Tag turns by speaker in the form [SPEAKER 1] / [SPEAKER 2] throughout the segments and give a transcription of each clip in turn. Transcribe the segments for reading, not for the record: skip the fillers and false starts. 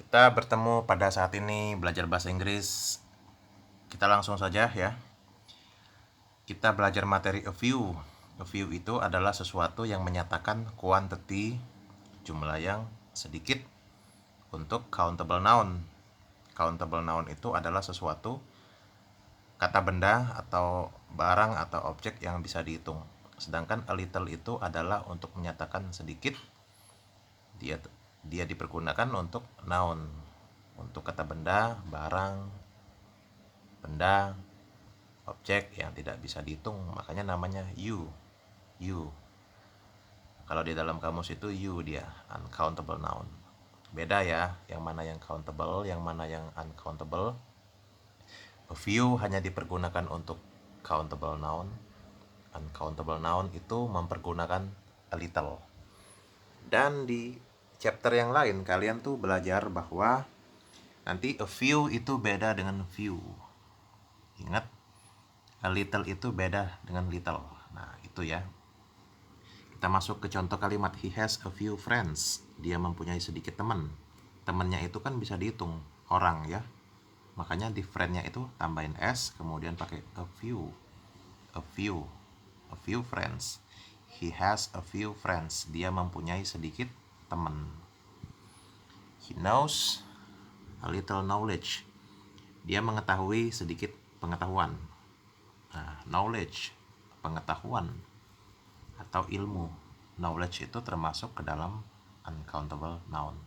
[SPEAKER 1] Kita bertemu pada saat ini belajar bahasa Inggris. Kita langsung saja ya. Kita belajar materi a few. A few itu adalah sesuatu yang menyatakan quantity, jumlah yang sedikit, untuk countable noun. Countable noun itu adalah sesuatu, kata benda atau barang atau objek yang bisa dihitung. Sedangkan a little itu adalah untuk menyatakan sedikit. Dia dipergunakan untuk noun, untuk kata benda, barang, benda, objek yang tidak bisa dihitung, makanya namanya you. Kalau di dalam kamus itu you, dia uncountable noun. Beda ya, yang mana yang countable, yang mana yang uncountable. A few hanya dipergunakan untuk countable noun. Uncountable noun itu mempergunakan a little. Dan di chapter yang lain kalian tuh belajar bahwa nanti a few itu beda dengan few. Ingat, a little itu beda dengan little. Nah, itu ya. Kita masuk ke contoh kalimat. He has a few friends. Dia mempunyai sedikit teman. Temannya itu kan bisa dihitung orang ya. Makanya di friend-nya itu tambahin s, kemudian pakai a few. A few. A few friends. He has a few friends. Dia mempunyai sedikit teman. He knows a little knowledge. Dia mengetahui sedikit pengetahuan. Nah, knowledge, pengetahuan atau ilmu. Knowledge itu termasuk ke dalam uncountable noun.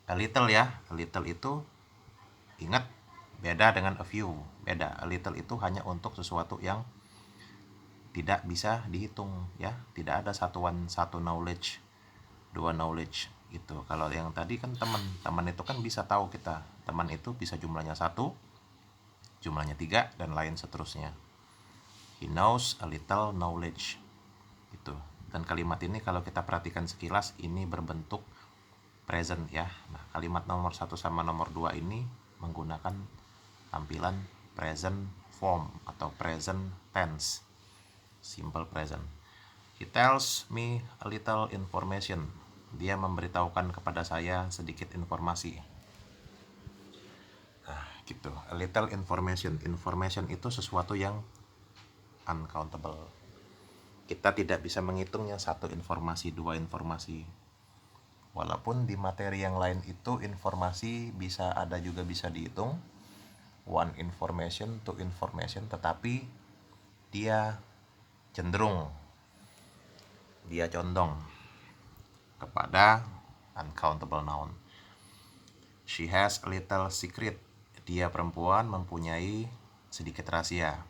[SPEAKER 1] A little ya, a little itu ingat beda dengan a few. Beda, a little itu hanya untuk sesuatu yang tidak bisa dihitung ya. Tidak ada satuan satu knowledge, dua knowledge gitu. Kalau yang tadi kan teman itu kan bisa tahu kita. Teman itu bisa jumlahnya 1, jumlahnya 3 dan lain seterusnya. He knows a little knowledge. Itu. Dan kalimat ini kalau kita perhatikan sekilas ini berbentuk present ya. Nah, kalimat nomor 1 sama nomor 2 ini menggunakan tampilan present form atau present tense. Simple present. He tells me a little information. Dia memberitahukan kepada saya sedikit informasi. Nah, gitu. A little information. Information itu sesuatu yang uncountable. Kita tidak bisa menghitungnya, satu informasi, dua informasi. Walaupun di materi yang lain itu informasi bisa ada juga bisa dihitung, one information, two information, tetapi dia condong kepada uncountable noun. She has a little secret. Dia perempuan mempunyai sedikit rahasia.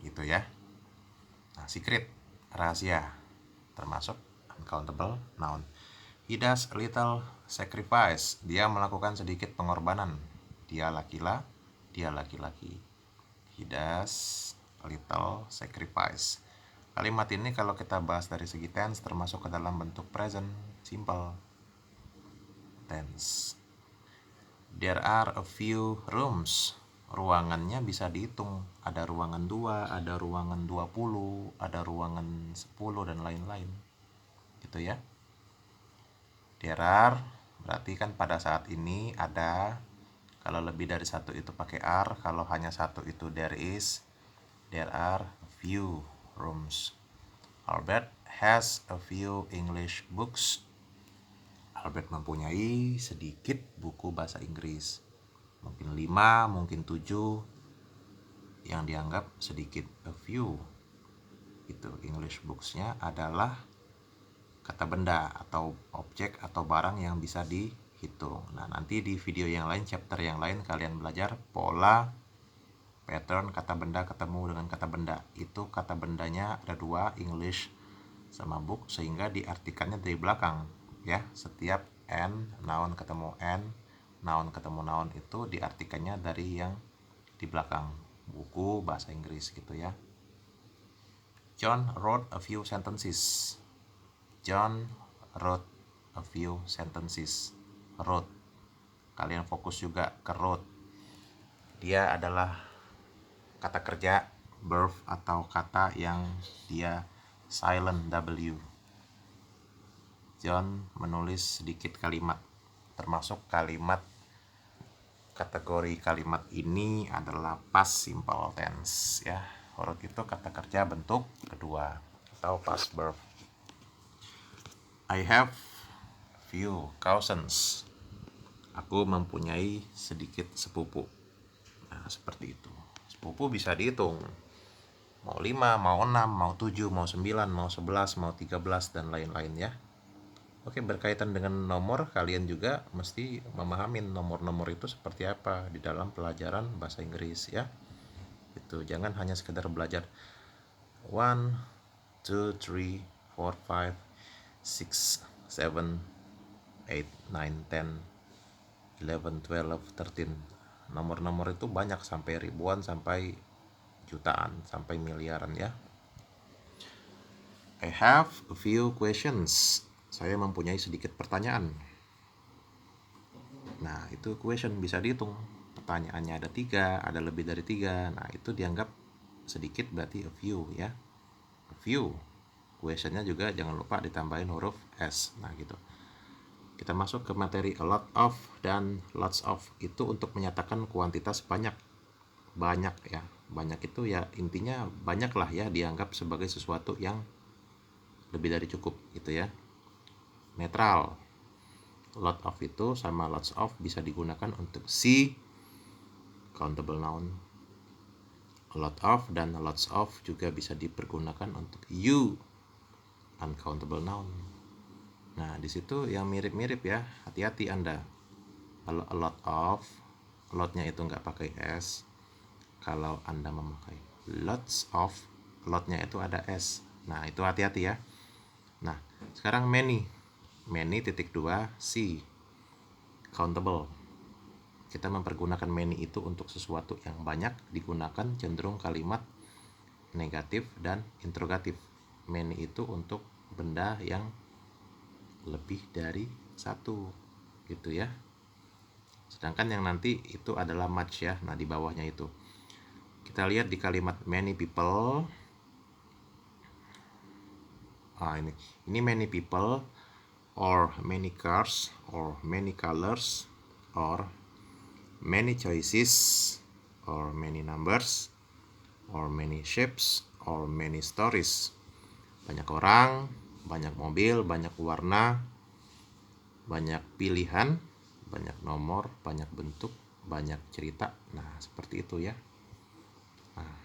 [SPEAKER 1] Gitu ya. Nah, secret, rahasia, termasuk uncountable noun. He does a little sacrifice. Dia melakukan sedikit pengorbanan. Dia laki-laki. He does a little sacrifice. Kalimat ini kalau kita bahas dari segi tense termasuk ke dalam bentuk present simple tense. There are a few rooms. Ruangannya bisa dihitung. Ada ruangan 2, ada ruangan 20, ada ruangan 10 dan lain-lain. Gitu ya. There are berarti kan pada saat ini ada. Kalau lebih dari satu itu pakai are. Kalau hanya satu itu there is. There are a few rooms. Albert has a few English books. Albert mempunyai sedikit buku bahasa Inggris. Mungkin 5, mungkin 7 yang dianggap sedikit. A few. Itu English books-nya adalah kata benda atau objek atau barang yang bisa dihitung. Nah, nanti di video yang lain, chapter yang lain kalian belajar pola pattern kata benda ketemu dengan kata benda. Itu kata bendanya ada 2, English sama book, sehingga diartikannya dari belakang ya. Setiap n, noun ketemu n, noun ketemu noun itu diartikannya dari yang di belakang buku bahasa Inggris gitu ya. John wrote a few sentences. John wrote a few sentences. Wrote, kalian fokus juga ke wrote. Dia adalah kata kerja, verb atau kata yang dia silent W. John menulis sedikit kalimat termasuk kalimat kategori kalimat ini adalah past simple tense ya. Huruf itu kata kerja bentuk kedua atau past verb. I have few cousins. Aku mempunyai sedikit sepupu. Nah, seperti itu. Sepupu bisa dihitung. Mau 5, mau 6, mau 7, mau 9, mau 11, mau 13, dan lain-lain ya. Oke, berkaitan dengan nomor, kalian juga mesti memahami nomor-nomor itu seperti apa di dalam pelajaran bahasa Inggris ya. Itu jangan hanya sekedar belajar 1, 2, 3, 4, 5, 6, 7, 8, 9, 10, 11, 12, 13. Nomor-nomor itu banyak sampai ribuan, sampai jutaan, sampai miliaran ya. I have a few questions. Saya mempunyai sedikit pertanyaan. Nah, itu question bisa dihitung. Pertanyaannya ada 3, ada lebih dari 3. Nah, itu dianggap sedikit, berarti a few ya. A few. Questionnya juga jangan lupa ditambahin huruf S. Nah, gitu. Kita masuk ke materi a lot of dan lots of. Itu untuk menyatakan kuantitas banyak. Banyak ya. Banyak itu ya intinya banyak lah ya, dianggap sebagai sesuatu yang lebih dari cukup gitu ya. Netral. Lot of itu sama lots of bisa digunakan untuk si countable noun. A lot of dan lots of juga bisa dipergunakan untuk you uncountable noun. Nah, di situ yang mirip-mirip ya. Hati-hati Anda. Kalau a lot of, lotnya itu nggak pakai S. Kalau Anda memakai lots of, lotnya itu ada S. Nah, itu hati-hati ya. Nah, sekarang many. Many titik 2 C. Countable. Kita mempergunakan many itu untuk sesuatu yang banyak, digunakan cenderung kalimat negatif dan interrogatif. Many itu untuk benda yang lebih dari satu gitu ya. Sedangkan yang nanti itu adalah much ya. Nah, di bawahnya itu kita lihat di kalimat many people. Ini many people, or many cars, or many colors, or many choices, or many numbers, or many shapes, or many stories. Banyak orang, banyak mobil, banyak warna, banyak pilihan, banyak nomor, banyak bentuk, banyak cerita. Nah, seperti itu ya. Nah,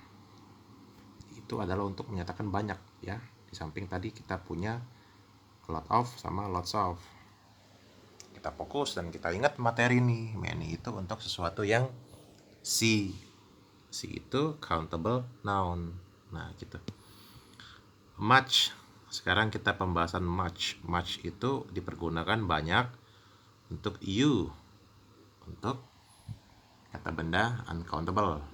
[SPEAKER 1] itu adalah untuk menyatakan banyak ya. Di samping tadi kita punya a lot of sama lots of. Kita fokus dan kita ingat materi nih. Many itu untuk sesuatu yang si. Si itu countable noun. Nah, gitu. Much. Sekarang kita pembahasan much. Much itu dipergunakan banyak untuk you. Untuk kata benda uncountable.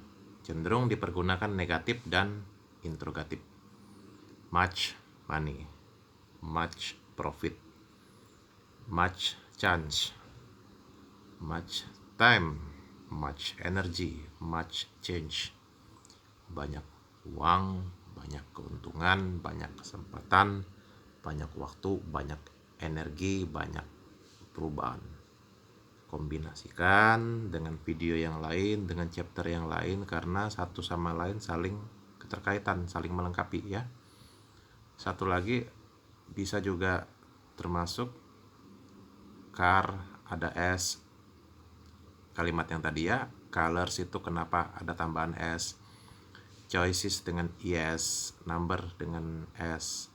[SPEAKER 1] Cenderung dipergunakan negatif dan interrogatif. Much money, much profit, much chance, much time, much energy, much change. Banyak uang, banyak keuntungan, banyak kesempatan, banyak waktu, banyak energi, banyak perubahan. Kombinasikan dengan video yang lain, dengan chapter yang lain, karena satu sama lain saling keterkaitan, saling melengkapi ya. Satu lagi bisa juga termasuk car, ada S. Kalimat yang tadi ya, colors itu kenapa ada tambahan S. Choices dengan yes, number dengan S,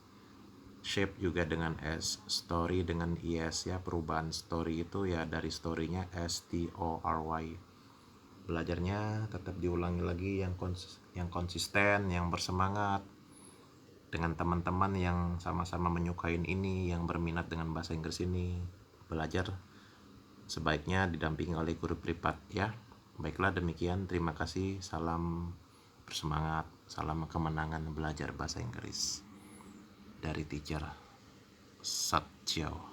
[SPEAKER 1] shape juga dengan S, story dengan yes ya. Perubahan story itu ya dari storynya STORY. Belajarnya tetap diulangi lagi yang konsisten, yang bersemangat, dengan teman-teman yang sama-sama menyukain ini, yang berminat dengan bahasa Inggris ini. Belajar sebaiknya didampingi oleh guru privat ya. Baiklah, demikian, terima kasih. Salam bersemangat, salam kemenangan belajar bahasa Inggris dari teacher Satjao.